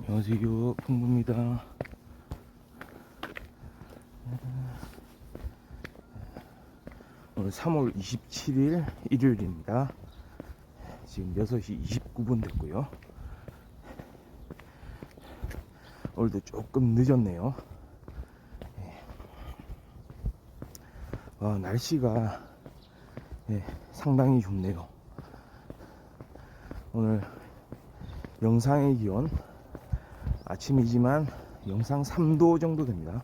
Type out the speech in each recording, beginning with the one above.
안녕하세요, 풍부입니다. 오늘 3월 27일 일요일입니다. 지금 6시 29분 됐고요. 오늘도 조금 늦었네요. 날씨가 상당히 좋네요. 오늘 영상의 기온 아침이지만 영상 3도 정도 됩니다.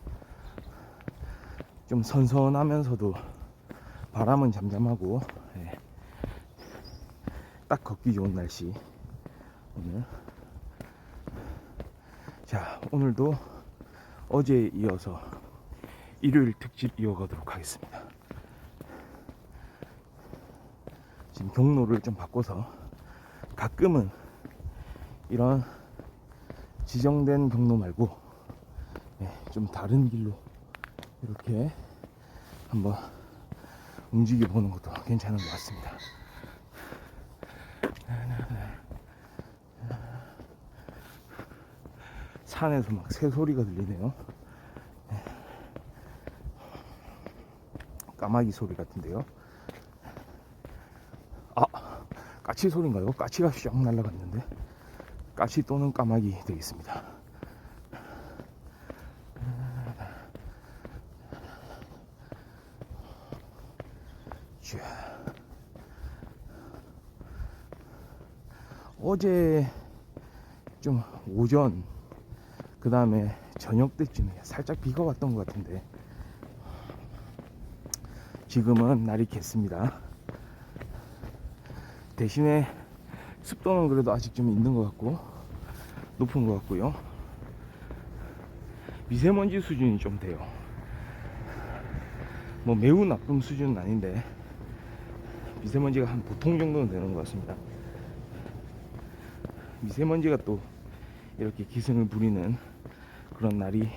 좀 선선하면서도 바람은 잠잠하고 딱 걷기 좋은 날씨. 오늘도 어제에 이어서 일요일 특집 이어가도록 하겠습니다. 지금 경로를 좀 바꿔서 가끔은 이런 지정된 경로 말고 좀 다른 길로 이렇게 한번 움직여 보는 것도 괜찮은 것 같습니다. 산에서 막 새소리가 들리네요. 까마귀 소리 같은데요. 까치 소리인가요? 까치가 쫙 날아갔는데. 까치 또는 까마귀 되겠습니다. 어제 좀 오전 그 다음에 저녁 때쯤에 살짝 비가 왔던 것 같은데 지금은 날이 겠습니다. 대신에 습도는 그래도 아직 좀 있는 것 같고 높은 것 같고요. 미세먼지 수준이 좀 돼요. 뭐 매우 나쁜 수준은 아닌데 미세먼지가 한 보통 정도는 되는 것 같습니다. 미세먼지가 또 이렇게 기승을 부리는 그런 날이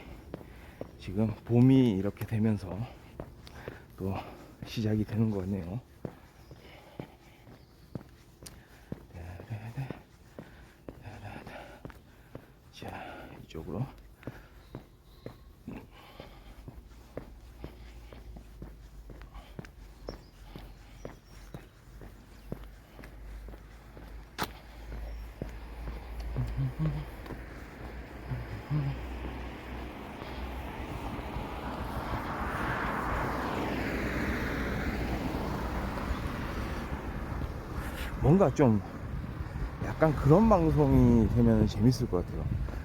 지금 봄이 이렇게 되면서 또 시작이 되는 것 같네요. 자, 이쪽으로. 뭔가 좀 약간 그런 방송이 되면 재밌을 것 같아요.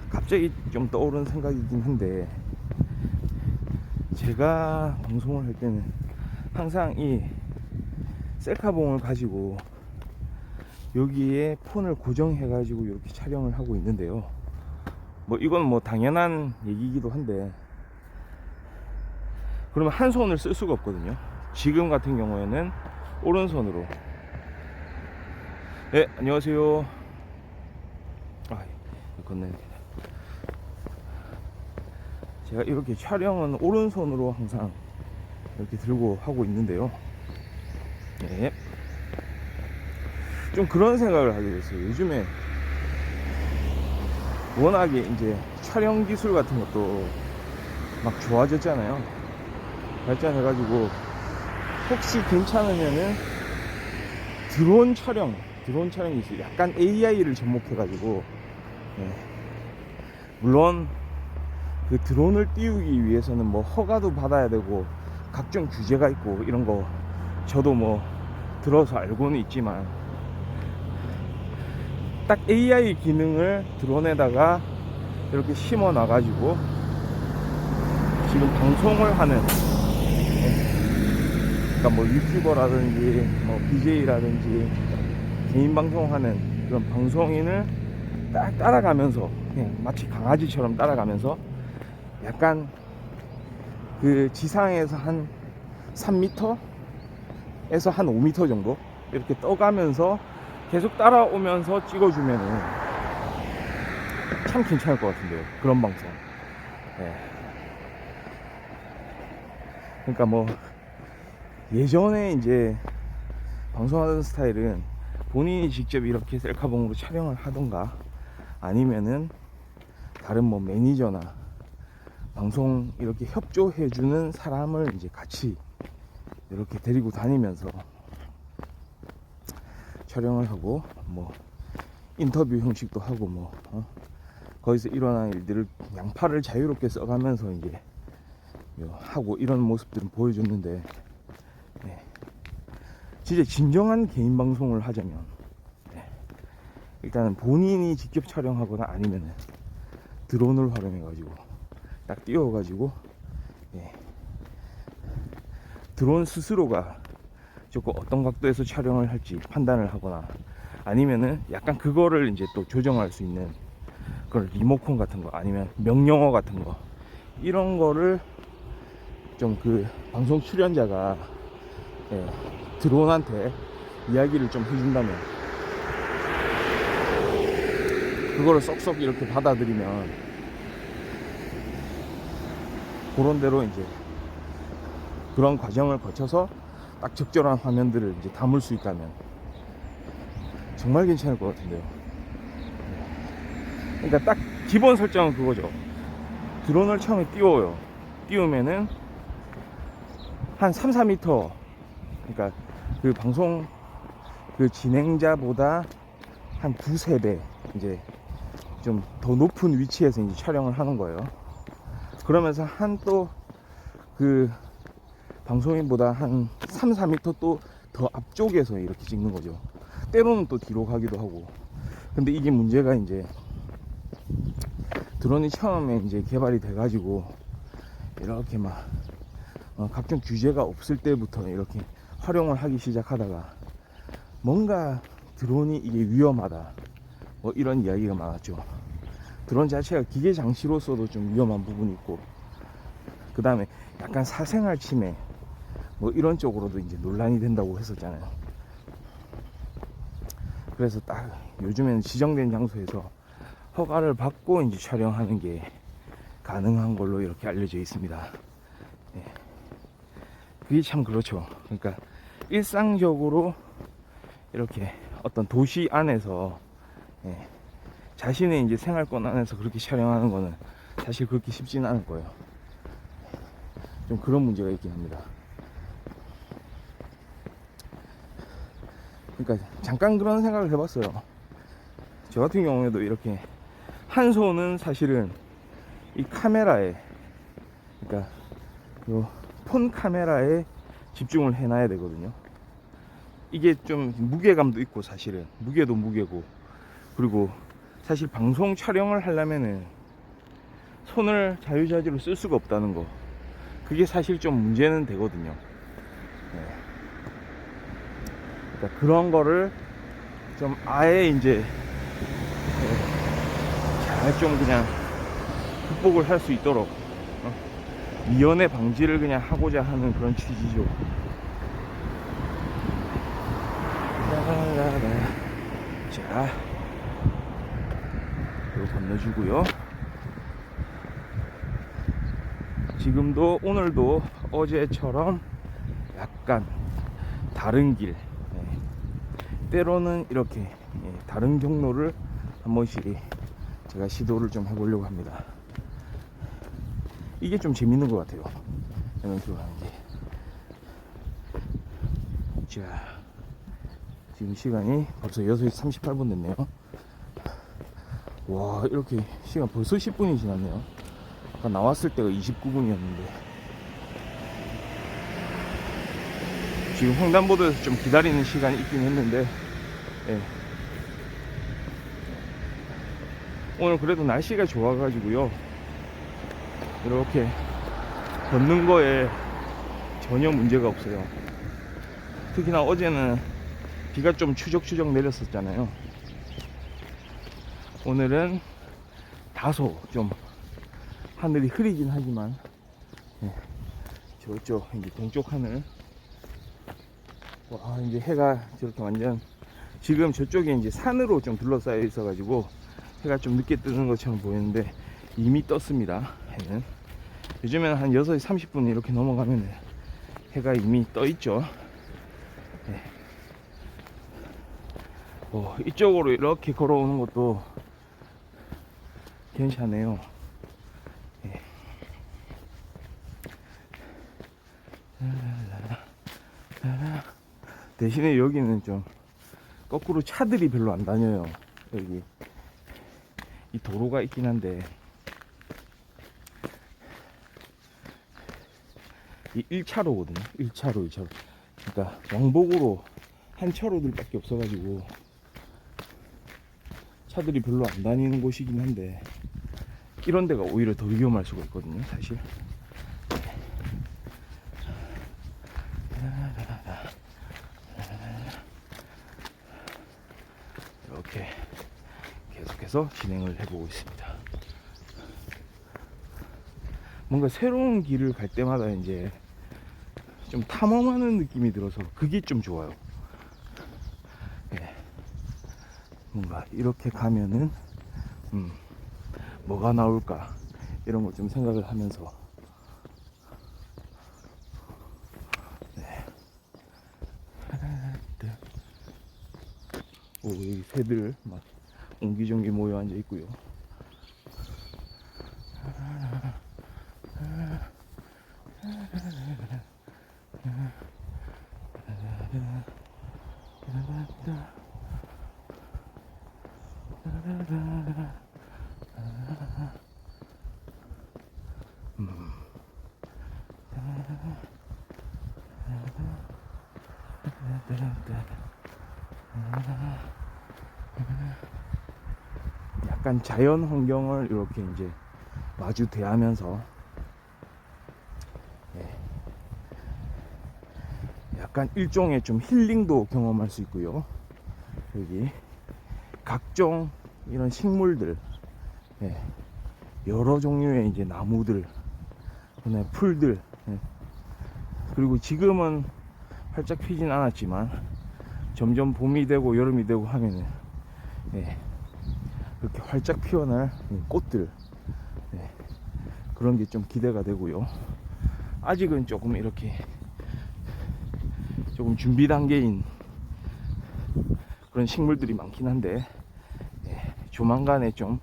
갑자기 좀 떠오른 생각이긴 한데 제가 방송을 할 때는 항상 이 셀카봉을 가지고 여기에 폰을 고정해 가지고 이렇게 촬영을 하고 있는데요. 뭐 이건 뭐 당연한 얘기이기도 한데 그러면 한 손을 쓸 수가 없거든요. 지금 같은 경우에는 오른손으로. 네, 안녕하세요. 건너야 돼. 제가 이렇게 촬영은 오른손으로 항상 이렇게 들고 하고 있는데요. 네. 좀 그런 생각을 하게 됐어요. 요즘에 워낙에 이제 촬영 기술 같은 것도 막 좋아졌잖아요. 발전해가지고 혹시 괜찮으면은 드론 촬영이 있어요. 약간 AI를 접목해가지고 물론 그 드론을 띄우기 위해서는 뭐 허가도 받아야 되고 각종 규제가 있고 이런 거 저도 뭐 들어서 알고는 있지만 딱 AI 기능을 드론에다가 이렇게 심어 놔가지고 지금 방송을 하는 그러니까 뭐 유튜버라든지 뭐 BJ라든지 개인 방송하는 그런 방송인을 딱 따라가면서 그냥 마치 강아지처럼 따라가면서 약간 그 지상에서 한 3m에서 한 5m 정도 이렇게 떠가면서 계속 따라오면서 찍어주면은 참 괜찮을 것 같은데요. 그런 방송. 그러니까 뭐 예전에 이제 방송하던 스타일은 본인이 직접 이렇게 셀카봉으로 촬영을 하던가 아니면은 다른 뭐 매니저나 방송 이렇게 협조해주는 사람을 이제 같이 이렇게 데리고 다니면서 촬영을 하고 뭐 인터뷰 형식도 하고 뭐 거기서 일어난 일들을 양팔을 자유롭게 써가면서 이제 하고 이런 모습들은 보여줬는데, 진짜 진정한 개인 방송을 하자면 일단은 본인이 직접 촬영하거나 아니면은 드론을 활용해 가지고 딱 띄워 가지고 드론 스스로가 조금 어떤 각도에서 촬영을 할지 판단을 하거나 아니면은 약간 그거를 이제 또 조정할 수 있는 그런 리모컨 같은 거 아니면 명령어 같은 거 이런 거를 좀 그 방송 출연자가 드론한테 이야기를 좀 해준다면 그거를 쏙쏙 이렇게 받아들이면 그런 대로 이제 그런 과정을 거쳐서 딱 적절한 화면들을 이제 담을 수 있다면 정말 괜찮을 것 같은데요. 그러니까 딱 기본 설정은 그거죠. 드론을 처음에 띄워요. 띄우면은 한 3, 4m, 그러니까 그 방송 그 진행자보다 한 두세 배 이제 좀 더 높은 위치에서 이제 촬영을 하는 거예요. 그러면서 한 또 그 방송인보다 한 3, 4m 또 더 앞쪽에서 이렇게 찍는 거죠. 때로는 또 뒤로 가기도 하고. 근데 이게 문제가 이제 드론이 처음에 이제 개발이 돼가지고 이렇게 막 각종 규제가 없을 때부터 이렇게 활용을 하기 시작하다가 뭔가 드론이 이게 위험하다 뭐 이런 이야기가 많았죠. 드론 자체가 기계 장치로서도 좀 위험한 부분이 있고, 그 다음에 약간 사생활 침해 뭐 이런 쪽으로도 이제 논란이 된다고 했었잖아요. 그래서 딱 요즘에는 지정된 장소에서 허가를 받고 이제 촬영하는 게 가능한 걸로 이렇게 알려져 있습니다. 그게 참 그렇죠. 그러니까 일상적으로 이렇게 어떤 도시 안에서 자신의 이제 생활권 안에서 그렇게 촬영하는 거는 사실 그렇게 쉽지는 않을 거예요. 좀 그런 문제가 있긴 합니다. 그러니까 잠깐 그런 생각을 해봤어요. 저 같은 경우에도 이렇게 한 손은 사실은 이 카메라에, 그러니까 요 폰 카메라에 집중을 해놔야 되거든요. 이게 좀 무게감도 있고, 사실은 무게도 무게고, 그리고 사실 방송 촬영을 하려면은 손을 자유자재로 쓸 수가 없다는 거, 그게 사실 좀 문제는 되거든요. 그러니까 그런 거를 좀 아예 이제 잘 좀 그냥 극복을 할 수 있도록 미연의 방지를 그냥 하고자 하는 그런 취지죠. 자, 이거 건너주고요. 지금도 오늘도 어제처럼 약간 다른 길, 때로는 이렇게 다른 경로를 한 번씩 제가 시도를 좀 해보려고 합니다. 이게 좀 재밌는 것 같아요. 연습을 하는 게. 자, 지금 시간이 벌써 6시 38분 됐네요. 와, 이렇게 시간 벌써 10분이 지났네요. 아까 나왔을 때가 29분이었는데 지금 횡단보도에서 좀 기다리는 시간이 있긴 했는데, 오늘 그래도 날씨가 좋아가지고요, 이렇게 걷는 거에 전혀 문제가 없어요. 특히나 어제는 비가 좀 추적추적 내렸었잖아요. 오늘은 다소 좀 하늘이 흐리긴 하지만 저쪽 이제 동쪽 하늘, 와, 이제 해가 저렇게 완전, 지금 저쪽에 이제 산으로 좀 둘러싸여 있어 가지고 해가 좀 늦게 뜨는 것처럼 보이는데 이미 떴습니다. 해는 요즘에는 한 6시 30분 이렇게 넘어가면 해가 이미 떠 있죠. 이쪽으로 이렇게 걸어오는 것도 괜찮아요. 예. 대신에 여기는 좀 거꾸로 차들이 별로 안 다녀요. 여기 이 도로가 있긴 한데 이 1차로거든요. 1차로. 그러니까 왕복으로 한 차로들밖에 없어가지고 차들이 별로 안 다니는 곳이긴 한데 이런 데가 오히려 더 위험할 수가 있거든요, 사실. 이렇게 계속해서 진행을 해보고 있습니다. 뭔가 새로운 길을 갈 때마다 이제 좀 탐험하는 느낌이 들어서 그게 좀 좋아요. 예. 뭔가 이렇게 가면은 뭐가 나올까 이런 거 좀 생각을 하면서 네. 오, 여기 새들 막 옹기종기 모여 앉아 있고요. 약간 자연 환경을 이렇게 이제 마주 대하면서 약간 일종의 좀 힐링도 경험할 수 있고요. 여기 각종 이런 식물들, 여러 종류의 이제 나무들, 그다음에 풀들, 그리고 지금은 활짝 피진 않았지만 점점 봄이 되고 여름이 되고 하면은 그렇게 활짝 피어날 꽃들, 그런 게 좀 기대가 되고요. 아직은 조금 이렇게 조금 준비 단계인 그런 식물들이 많긴 한데 조만간에 좀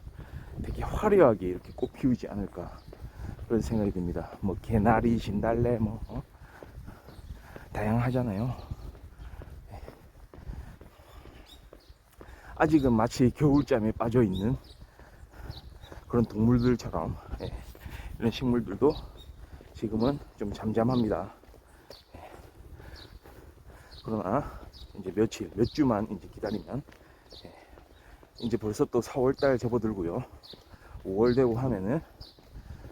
되게 화려하게 이렇게 꽃 피우지 않을까 그런 생각이 듭니다. 뭐 개나리, 진달래 뭐 다양하잖아요. 아직은 마치 겨울잠에 빠져 있는 그런 동물들처럼 이런 식물들도 지금은 좀 잠잠합니다. 그러나 이제 몇 주만 이제 기다리면 이제 벌써 또 4월달 접어들고요. 5월 되고 하면은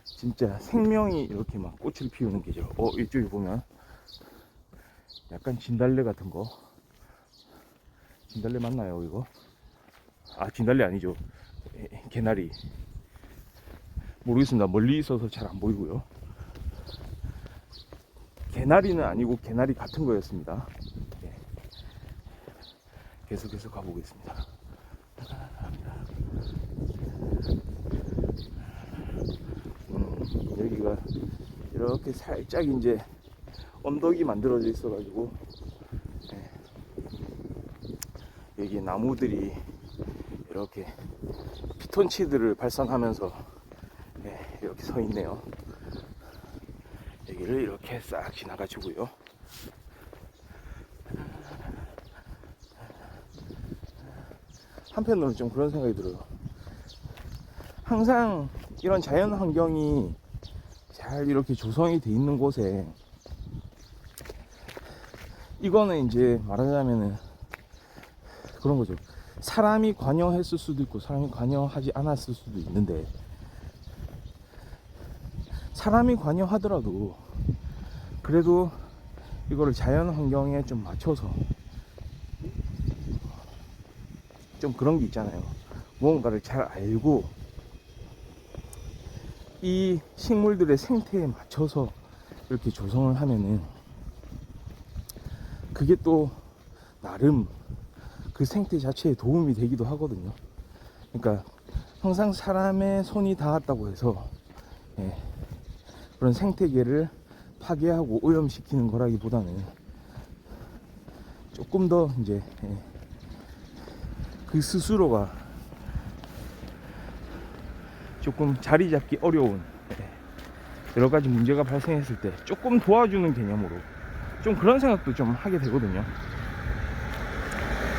진짜 생명이 이렇게 막 꽃을 피우는 계절. 이쪽에 보면 약간 진달래 같은 거. 진달래 맞나요, 이거? 아, 진달래 아니죠. 개나리. 모르겠습니다. 멀리 있어서 잘 안 보이고요. 개나리는 아니고 개나리 같은 거였습니다. 계속해서 가보겠습니다. 여기가 이렇게 살짝 이제 언덕이 만들어져 있어가지고 여기 나무들이 이렇게 피톤치드를 발산하면서 이렇게 서 있네요. 여기를 이렇게 싹 지나가지고요. 한편으로는 좀 그런 생각이 들어요. 항상 이런 자연 환경이 잘 이렇게 조성이 돼 있는 곳에 이거는 이제 말하자면은 그런 거죠. 사람이 관여했을 수도 있고 사람이 관여하지 않았을 수도 있는데 사람이 관여하더라도 그래도 이거를 자연 환경에 좀 맞춰서 좀 그런 게 있잖아요. 무언가를 잘 알고 이 식물들의 생태에 맞춰서 이렇게 조성을 하면은 그게 또 나름 그 생태 자체에 도움이 되기도 하거든요. 그러니까 항상 사람의 손이 닿았다고 해서 그런 생태계를 파괴하고 오염시키는 거라기보다는 조금 더 이제 그 스스로가 조금 자리 잡기 어려운 여러 가지 문제가 발생했을 때 조금 도와주는 개념으로 좀 그런 생각도 좀 하게 되거든요.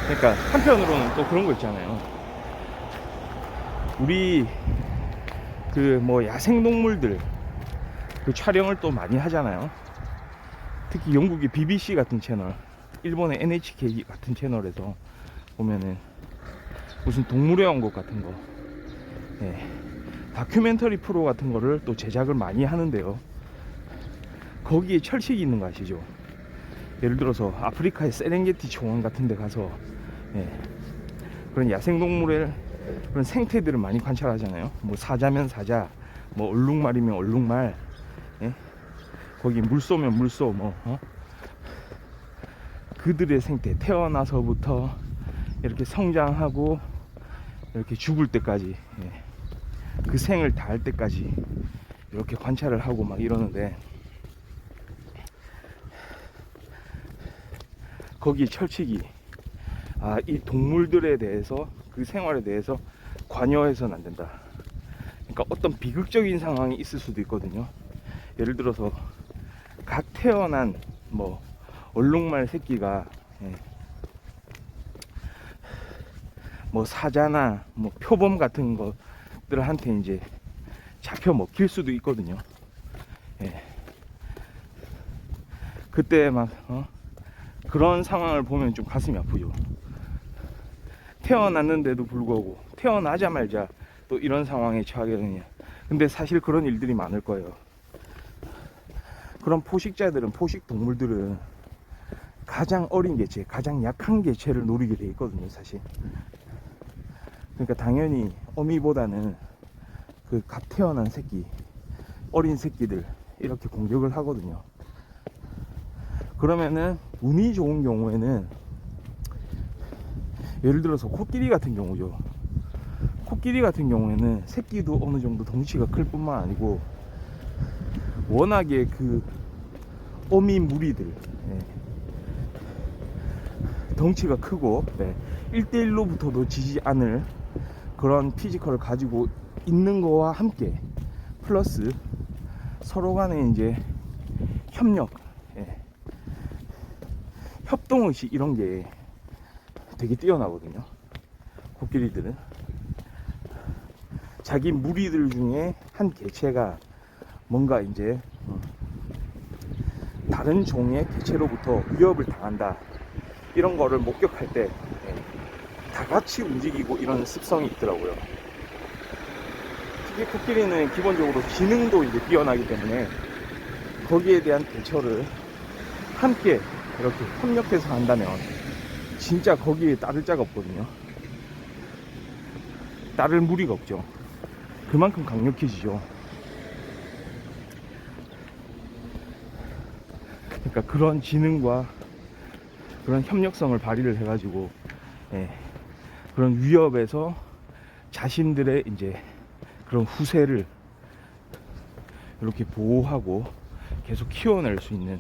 그러니까 한편으로는 또 그런 거 있잖아요. 우리 그 뭐 야생동물들 그 촬영을 또 많이 하잖아요. 특히 영국의 BBC 같은 채널, 일본의 NHK 같은 채널에서 보면은 무슨 동물의 왕국 같은 거, 다큐멘터리 프로 같은 거를 또 제작을 많이 하는데요. 거기에 철칙이 있는 거 아시죠? 예를 들어서 아프리카의 세렝게티 초원 같은 데 가서 그런 야생동물의 그런 생태들을 많이 관찰하잖아요. 뭐 사자면 사자, 뭐 얼룩말이면 얼룩말, 거기 물소면 물소, 그들의 생태, 태어나서부터 이렇게 성장하고 이렇게 죽을 때까지, 그 생을 다할 때까지 이렇게 관찰을 하고 막 이러는데, 거기 철칙이 이 동물들에 대해서, 그 생활에 대해서 관여해서는 안 된다. 그러니까 어떤 비극적인 상황이 있을 수도 있거든요. 예를 들어서 각 태어난 뭐 얼룩말 새끼가 뭐 사자나 뭐 표범 같은 것들한테 이제 잡혀 먹힐 수도 있거든요. 그때 막 그런 상황을 보면 좀 가슴이 아프죠. 태어났는데도 불구하고 태어나자마자 또 이런 상황에 처하게 되냐. 근데 사실 그런 일들이 많을 거예요. 그런 포식자들은, 포식 동물들은 가장 어린 개체, 가장 약한 개체를 노리게 돼 있거든요, 사실. 그러니까 당연히 어미보다는 그 갓 태어난 새끼, 어린 새끼들 이렇게 공격을 하거든요. 그러면은 운이 좋은 경우에는, 예를 들어서 코끼리 같은 경우죠. 코끼리 같은 경우에는 새끼도 어느 정도 덩치가 클 뿐만 아니고 워낙에 그 어미 무리들, 덩치가 크고 1대1로부터도 지지 않을 그런 피지컬을 가지고 있는 거와 함께 플러스 서로 간에 이제 협력, 협동의식 이런 게 되게 뛰어나거든요. 코끼리들은 자기 무리들 중에 한 개체가 뭔가 이제 다른 종의 개체로부터 위협을 당한다, 이런 거를 목격할 때 다 같이 움직이고 이런 습성이 있더라고요. 특히 코끼리는 기본적으로 지능도 이제 뛰어나기 때문에 거기에 대한 대처를 함께 이렇게 협력해서 한다면 진짜 거기에 따를 자가 없거든요. 따를 무리가 없죠. 그만큼 강력해지죠. 그러니까 그런 지능과 그런 협력성을 발휘를 해가지고 그런 위협에서 자신들의 이제 그런 후세를 이렇게 보호하고 계속 키워낼 수 있는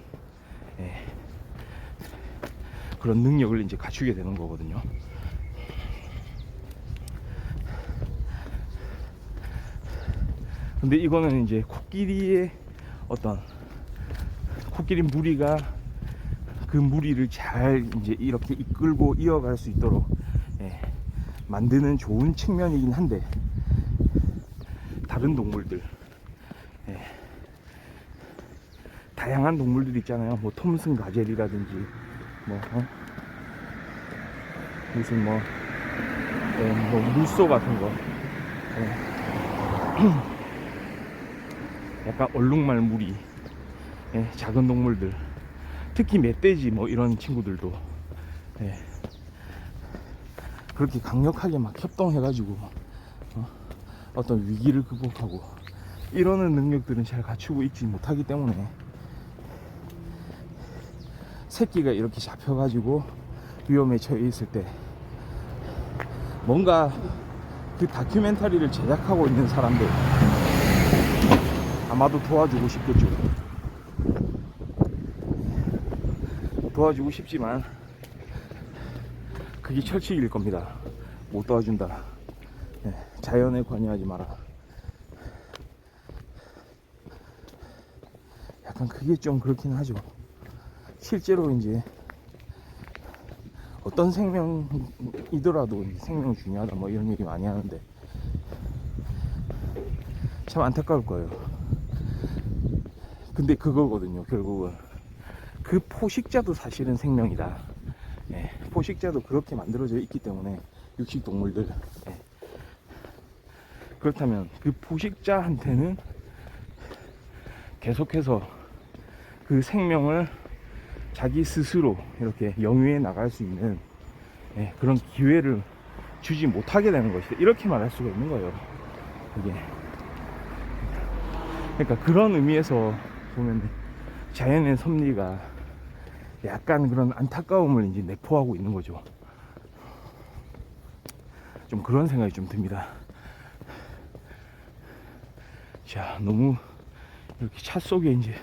그런 능력을 이제 갖추게 되는 거거든요. 근데 이거는 이제 코끼리의 어떤 코끼리 무리가 그 무리를 잘 이제 이렇게 이끌고 이어갈 수 있도록 만드는 좋은 측면이긴 한데, 다른 동물들, 다양한 동물들 있잖아요. 뭐 톰슨 가젤이라든지 무슨 뭐 물소 같은 거, 약간 얼룩말 무리, 작은 동물들, 특히 멧돼지 뭐 이런 친구들도 그렇게 강력하게 막 협동해가지고 어떤 위기를 극복하고 이러는 능력들은 잘 갖추고 있지 못하기 때문에 새끼가 이렇게 잡혀가지고 위험에 처해 있을 때 뭔가 그 다큐멘터리를 제작하고 있는 사람들 아마도 도와주고 싶겠죠. 도와주고 싶지만 그게 철칙일 겁니다. 못 도와준다. 자연에 관여하지 마라. 약간 그게 좀 그렇긴 하죠. 실제로 이제 어떤 생명이더라도 이제 생명 중요하다 뭐 이런 얘기 많이 하는데 참 안타까울 거예요. 근데 그거거든요. 결국은 그 포식자도 사실은 생명이다. 예, 포식자도 그렇게 만들어져 있기 때문에 육식 동물들. 예. 그렇다면 그 포식자한테는 계속해서 그 생명을 자기 스스로 이렇게 영위해 나갈 수 있는 예, 그런 기회를 주지 못하게 되는 것이다. 이렇게 말할 수가 있는 거예요. 이게. 그러니까 그런 의미에서 보면 자연의 섭리가 약간 그런 안타까움을 이제 내포하고 있는 거죠. 좀 그런 생각이 좀 듭니다. 자, 너무 이렇게 차 속에 이제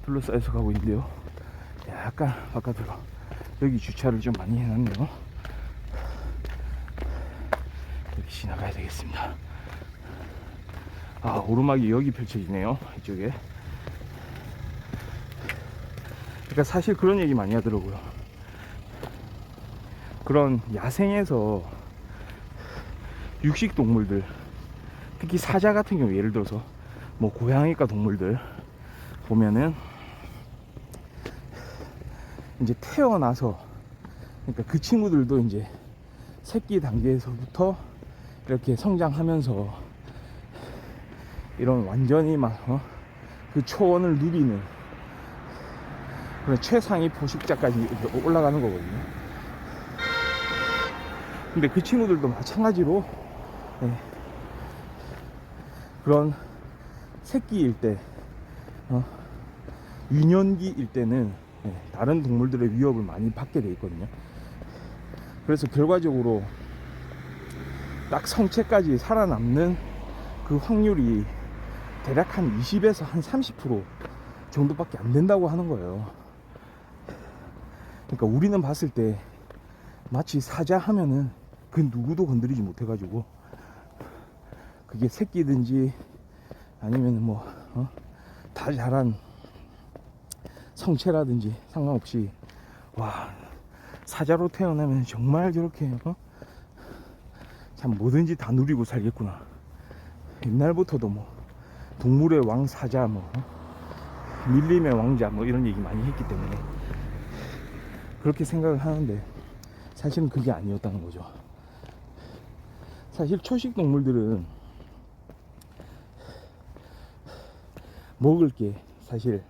둘러싸여서 가고 있는데요. 약간 바깥으로 여기 주차를 좀 많이 해놨네요. 여기 지나가야 되겠습니다. 아, 오르막이 여기 펼쳐지네요. 이쪽에. 그러니까 사실 그런 얘기 많이 하더라고요. 그런 야생에서 육식 동물들, 특히 사자 같은 경우 예를 들어서 뭐 고양이과 동물들 보면은 이제 태어나서, 그러니까 그 친구들도 이제 새끼 단계에서부터 이렇게 성장하면서 이런 완전히 막 그 초원을 누리는 그런 최상위 포식자까지 올라가는 거거든요. 근데 그 친구들도 마찬가지로 예, 그런 새끼일 때 유년기일 때는 예, 다른 동물들의 위협을 많이 받게 돼 있거든요. 그래서 결과적으로 딱 성체까지 살아남는 그 확률이 대략 한 20에서 한 30% 정도밖에 안 된다고 하는 거예요. 그러니까 우리는 봤을 때 마치 사자 하면은 그 누구도 건드리지 못해가지고 그게 새끼든지 아니면 뭐 다 자란 성체라든지 상관없이 와, 사자로 태어나면 정말 저렇게 참 뭐든지 다 누리고 살겠구나. 옛날부터도 뭐 동물의 왕 사자, 뭐 밀림의 왕자 뭐 이런 얘기 많이 했기 때문에 그렇게 생각을 하는데 사실은 그게 아니었다는 거죠. 사실 초식 동물들은 먹을 게 사실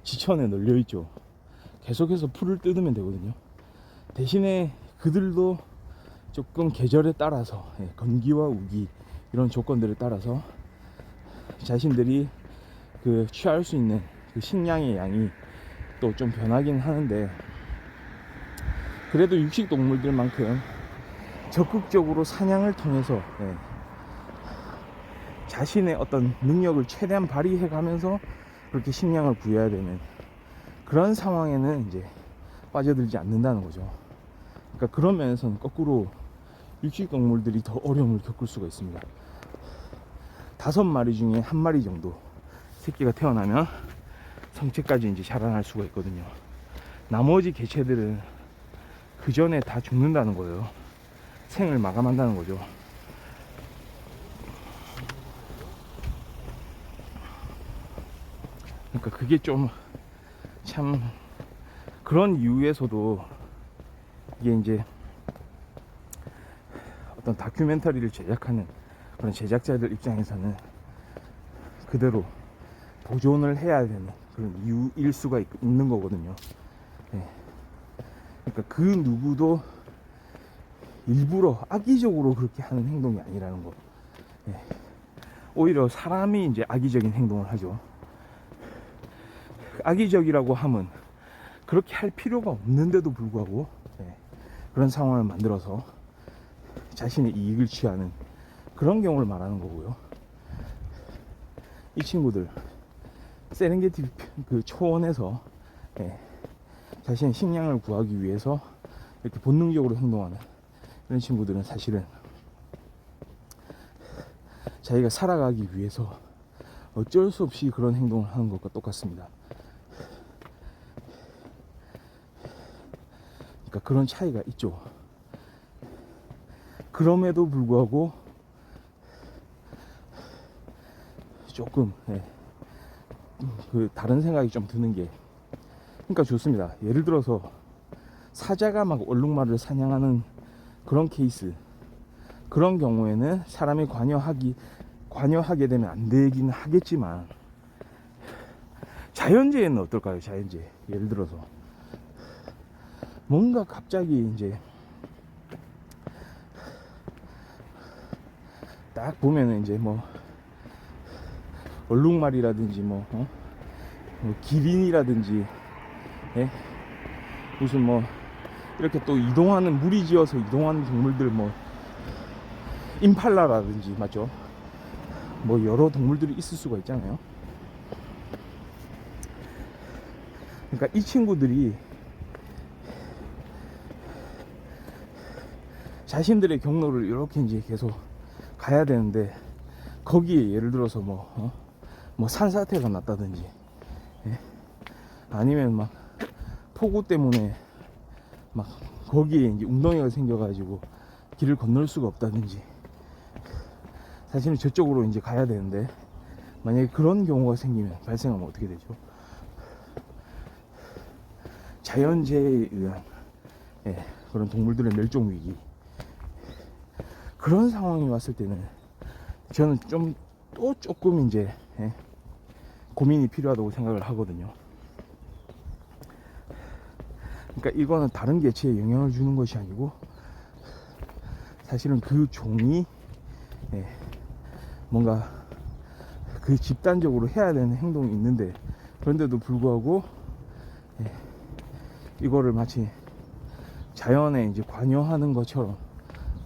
지천에 널려 있죠. 계속해서 풀을 뜯으면 되거든요. 대신에 그들도 조금 계절에 따라서 건기와 우기 이런 조건들에 따라서 자신들이 그 취할 수 있는 그 식량의 양이 또 좀 변하긴 하는데, 그래도 육식 동물들만큼 적극적으로 사냥을 통해서 자신의 어떤 능력을 최대한 발휘해 가면서 그렇게 식량을 구해야 되는 그런 상황에는 이제 빠져들지 않는다는 거죠. 그러니까 그런 면에서는 거꾸로 육식 동물들이 더 어려움을 겪을 수가 있습니다. 5마리 중에 1마리 정도 새끼가 태어나면 성체까지 이제 자라날 수가 있거든요. 나머지 개체들은 그 전에 다 죽는다는 거예요. 생을 마감한다는 거죠. 그러니까 그게 좀 참 그런 이유에서도 이게 이제 어떤 다큐멘터리를 제작하는 그런 제작자들 입장에서는 그대로 보존을 해야 되는 그런 이유일 수가 있는 거거든요. 그러니까 그 누구도 일부러 악의적으로 그렇게 하는 행동이 아니라는 거. 오히려 사람이 이제 악의적인 행동을 하죠. 악의적이라고 하면 그렇게 할 필요가 없는데도 불구하고 그런 상황을 만들어서 자신의 이익을 취하는 그런 경우를 말하는 거고요. 이 친구들 세렝게티 그 초원에서 자신의 식량을 구하기 위해서 이렇게 본능적으로 행동하는 이런 친구들은 사실은 자기가 살아가기 위해서 어쩔 수 없이 그런 행동을 하는 것과 똑같습니다. 그러니까 그런 차이가 있죠. 그럼에도 불구하고 조금 그 다른 생각이 좀 드는 게, 그러니까 좋습니다. 예를 들어서 사자가 막 얼룩말을 사냥하는 그런 케이스, 그런 경우에는 사람이 관여하게 되면 안 되긴 하겠지만, 자연재해는 어떨까요? 자연재해, 예를 들어서 뭔가 갑자기 이제 딱 보면은 이제 뭐 얼룩말이라든지 뭐 기린이라든지, 예? 무슨 뭐 이렇게 또 이동하는, 무리지어서 이동하는 동물들, 뭐 임팔라라든지, 맞죠? 뭐 여러 동물들이 있을 수가 있잖아요. 그러니까 이 친구들이 자신들의 경로를 이렇게 이제 계속 가야 되는데, 거기에 예를 들어서 뭐 산사태가 났다든지, 예? 아니면 막 폭우 때문에 막 거기에 이제 웅덩이가 생겨가지고 길을 건널 수가 없다든지, 사실은 저쪽으로 이제 가야 되는데 만약에 그런 경우가 발생하면 어떻게 되죠? 자연재해에 의한 그런 동물들의 멸종 위기, 그런 상황이 왔을 때는 저는 또 조금 이제 고민이 필요하다고 생각을 하거든요. 그러니까 이거는 다른 개체에 영향을 주는 것이 아니고, 사실은 그 종이 뭔가 그 집단적으로 해야 되는 행동이 있는데, 그런데도 불구하고 이거를 마치 자연에 이제 관여하는 것처럼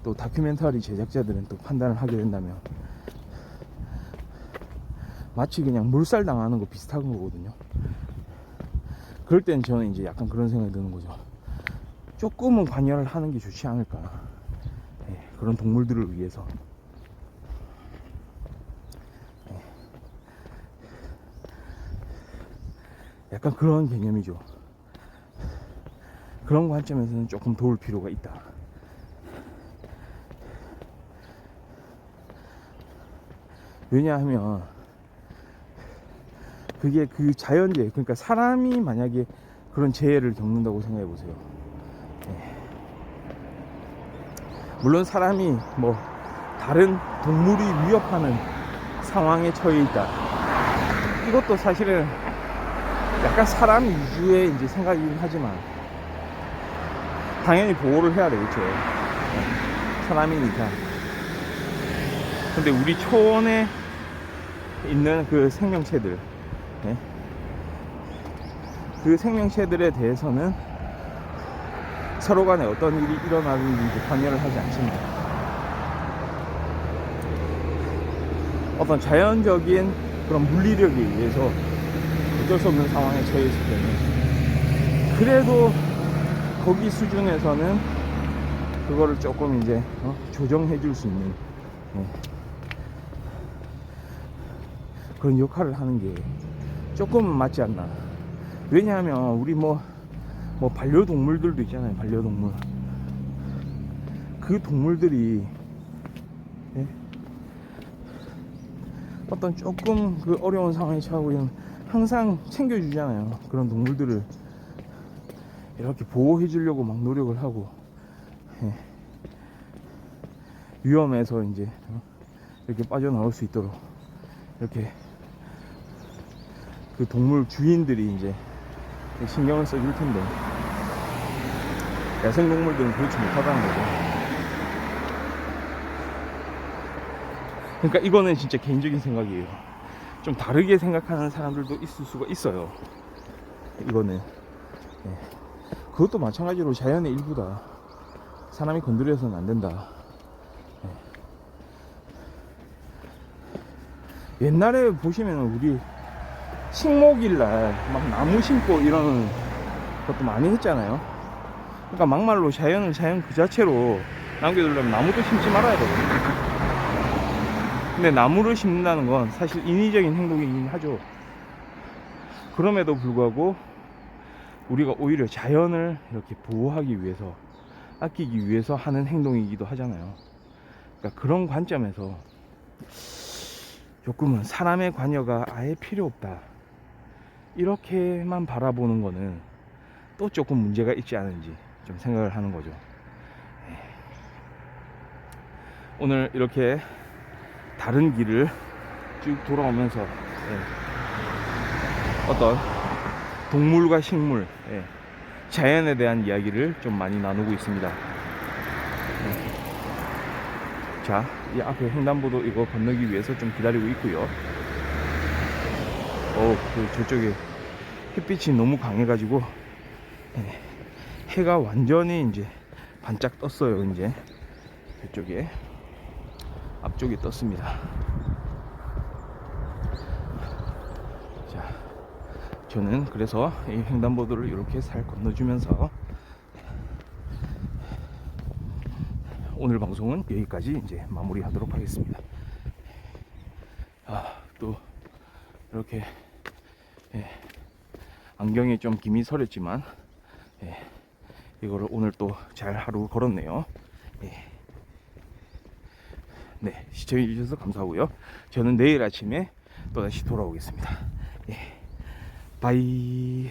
또 다큐멘터리 제작자들은 또 판단을 하게 된다면 마치 그냥 몰살 당하는 거 비슷한 거거든요. 그럴 땐 저는 이제 약간 그런 생각이 드는 거죠. 조금은 관여를 하는 게 좋지 않을까, 그런 동물들을 위해서. 약간 그런 개념이죠. 그런 관점에서는 조금 도울 필요가 있다. 왜냐하면 그게 그 자연재해, 그러니까 사람이 만약에 그런 재해를 겪는다고 생각해 보세요. 물론 사람이 뭐 다른 동물이 위협하는 상황에 처해 있다, 이것도 사실은 약간 사람 위주의 이제 생각이긴 하지만 당연히 보호를 해야 되겠죠. 사람이니까. 근데 우리 초원에 있는 그 생명체들, 그 생명체들에 대해서는 서로 간에 어떤 일이 일어나는지 관여를 하지 않지만, 어떤 자연적인 그런 물리력에 의해서 어쩔 수 없는 상황에 처해 있을 때는 그래도 거기 수준에서는 그거를 조금 이제 조정해 줄 수 있는 그런 역할을 하는 게 조금은 맞지 않나. 왜냐하면 우리 뭐 반려동물들도 있잖아요. 반려동물. 그 동물들이 어떤 조금 그 어려운 상황에 처하고 있는, 항상 챙겨주잖아요. 그런 동물들을 이렇게 보호해 주려고 막 노력을 하고, 위험해서 이제 이렇게 빠져나올 수 있도록 이렇게 그 동물 주인들이 이제 신경을 써줄 텐데, 야생동물들은 그렇지 못하다는 거죠. 그러니까 이거는 진짜 개인적인 생각이에요. 좀 다르게 생각하는 사람들도 있을 수가 있어요. 이거는 그것도 마찬가지로 자연의 일부다. 사람이 건드려서는 안 된다. 옛날에 보시면 우리 식목일날 막 나무 심고 이런 것도 많이 했잖아요. 그러니까 막말로 자연 그 자체로 남겨두려면 나무도 심지 말아야 되거든요. 근데 나무를 심는다는 건 사실 인위적인 행동이긴 하죠. 그럼에도 불구하고 우리가 오히려 자연을 이렇게 보호하기 위해서, 아끼기 위해서 하는 행동이기도 하잖아요. 그러니까 그런 관점에서 조금은 사람의 관여가 아예 필요 없다, 이렇게만 바라보는 거는 또 조금 문제가 있지 않은지 좀 생각을 하는 거죠. 오늘 이렇게 다른 길을 쭉 돌아오면서 어떤 동물과 식물, 자연에 대한 이야기를 좀 많이 나누고 있습니다. 자, 이 앞에 횡단보도 이거 건너기 위해서 좀 기다리고 있고요. 저쪽에 햇빛이 너무 강해가지고 해가 완전히 이제 반짝 떴어요. 이제 저쪽에 앞쪽에 떴습니다. 자, 저는 그래서 이 횡단보도를 이렇게 살 건너주면서 오늘 방송은 여기까지 이제 마무리하도록 하겠습니다. 또 이렇게 안경에 좀 김이 서렸지만 이거를 오늘 또 잘 하루 걸었네요. 네, 시청해 주셔서 감사하고요. 저는 내일 아침에 또다시 돌아오겠습니다. 바이.